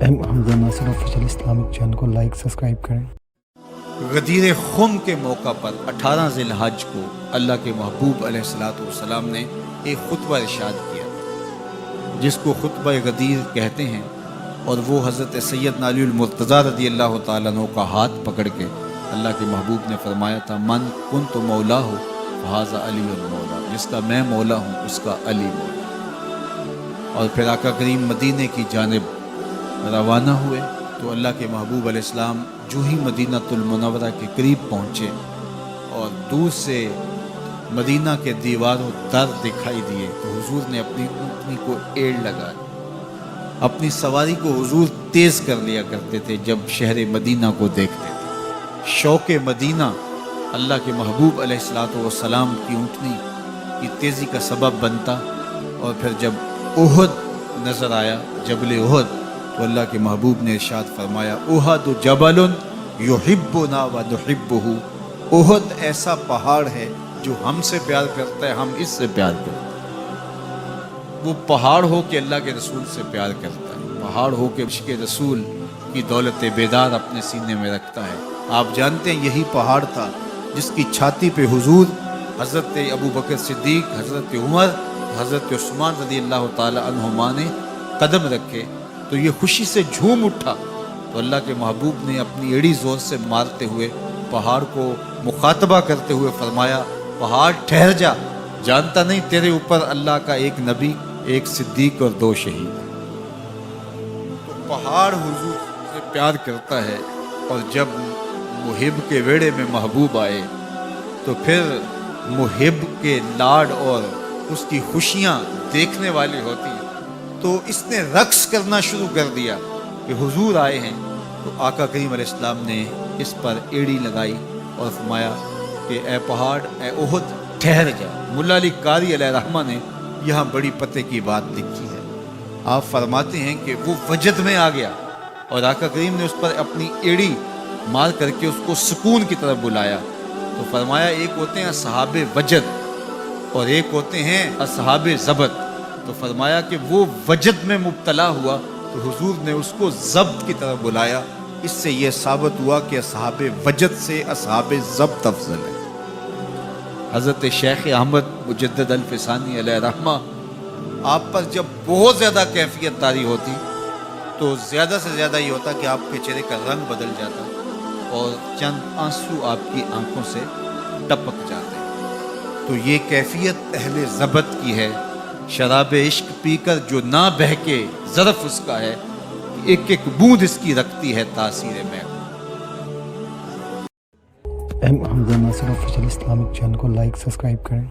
حمزہ ناصر official Islamic channel کو like subscribe کریں۔ غدیر خم کے موقع پر 18 ذی الحج کو اللہ کے محبوب علیہ السلام نے ایک خطبہ ارشاد کیا جس کو خطبہ غدیر کہتے ہیں، اور وہ حضرت سیدنا علی المرتضیٰ رضی اللہ تعالیٰ عنہ کا ہاتھ پکڑ کے اللہ کے محبوب نے فرمایا تھا، من کنت مولا ہو فہذا علی المولا، جس کا میں مولا ہوں اس کا علی مولا۔ اور پھر آقا کریم مدینے کی جانب روانہ ہوئے تو اللہ کے محبوب علیہ السلام جو ہی مدینہ المنورہ کے قریب پہنچے اور دور سے مدینہ کے دیوار و در دکھائی دیے تو حضور نے اپنی اونٹنی کو ایڑ لگائی۔ اپنی سواری کو حضور تیز کر لیا کرتے تھے جب شہر مدینہ کو دیکھتے تھے۔ شوق مدینہ اللہ کے محبوب علیہ السلام کی اونٹنی کی تیزی کا سبب بنتا، اور پھر جب احد نظر آیا، جبل احد، تو اللہ کے محبوب نے ارشاد فرمایا، احد جبل یحبنا ونحبہ، احد ایسا پہاڑ ہے جو ہم سے پیار کرتا ہے، ہم اس سے پیار کرتے ہیں۔ وہ پہاڑ ہو کہ اللہ کے رسول سے پیار کرتا ہے، پہاڑ ہو کہ عشق رسول کی دولت بیدار اپنے سینے میں رکھتا ہے۔ آپ جانتے ہیں یہی پہاڑ تھا جس کی چھاتی پہ حضور، حضرت ابو بکر صدیق، حضرت عمر، حضرت عثمان رضی اللہ تعالی عنہما نے قدم رکھے تو یہ خوشی سے جھوم اٹھا، تو اللہ کے محبوب نے اپنی ایڑی زور سے مارتے ہوئے پہاڑ کو مخاطبہ کرتے ہوئے فرمایا، پہاڑ ٹھہر جا، جانتا نہیں تیرے اوپر اللہ کا ایک نبی، ایک صدیق اور 2 شہید۔ تو پہاڑ حضور سے پیار کرتا ہے، اور جب محب کے ویڑے میں محبوب آئے تو پھر محب کے لاڈ اور اس کی خوشیاں دیکھنے والی ہوتی ہیں، تو اس نے رقص کرنا شروع کر دیا کہ حضور آئے ہیں۔ تو آقا کریم علیہ السلام نے اس پر ایڑی لگائی اور فرمایا کہ اے پہاڑ، اے احد، ٹھہر جا۔ ملا علی قاری علیہ رحمہ نے یہاں بڑی پتے کی بات لکھی ہے۔ آپ فرماتے ہیں کہ وہ وجد میں آ گیا اور آقا کریم نے اس پر اپنی ایڑی مار کر کے اس کو سکون کی طرف بلایا، تو فرمایا ایک ہوتے ہیں اصحاب وجد اور ایک ہوتے ہیں اصحاب ضبط۔ تو فرمایا کہ وہ وجد میں مبتلا ہوا تو حضور نے اس کو ضبط کی طرف بلایا۔ اس سے یہ ثابت ہوا کہ اصحاب وجد سے اصحاب ضبط افضل ہے۔ حضرت شیخ احمد مجدد الفسانی علیہ رحمہ، آپ پر جب بہت زیادہ کیفیت طاری ہوتی تو زیادہ سے زیادہ یہ ہوتا کہ آپ کے چہرے کا رنگ بدل جاتا اور چند آنسو آپ کی آنکھوں سے ٹپک جاتے۔ تو یہ کیفیت اہل ضبط کی ہے۔ شراب عشق پی کر جو نہ بہکے ظرف اس کا ہے، ایک ایک بوند اس کی رکھتی ہے تاثیر میں۔ حمزہ ناصر آفیشل اسلامک چینل کو لائک سبسکرائب کریں۔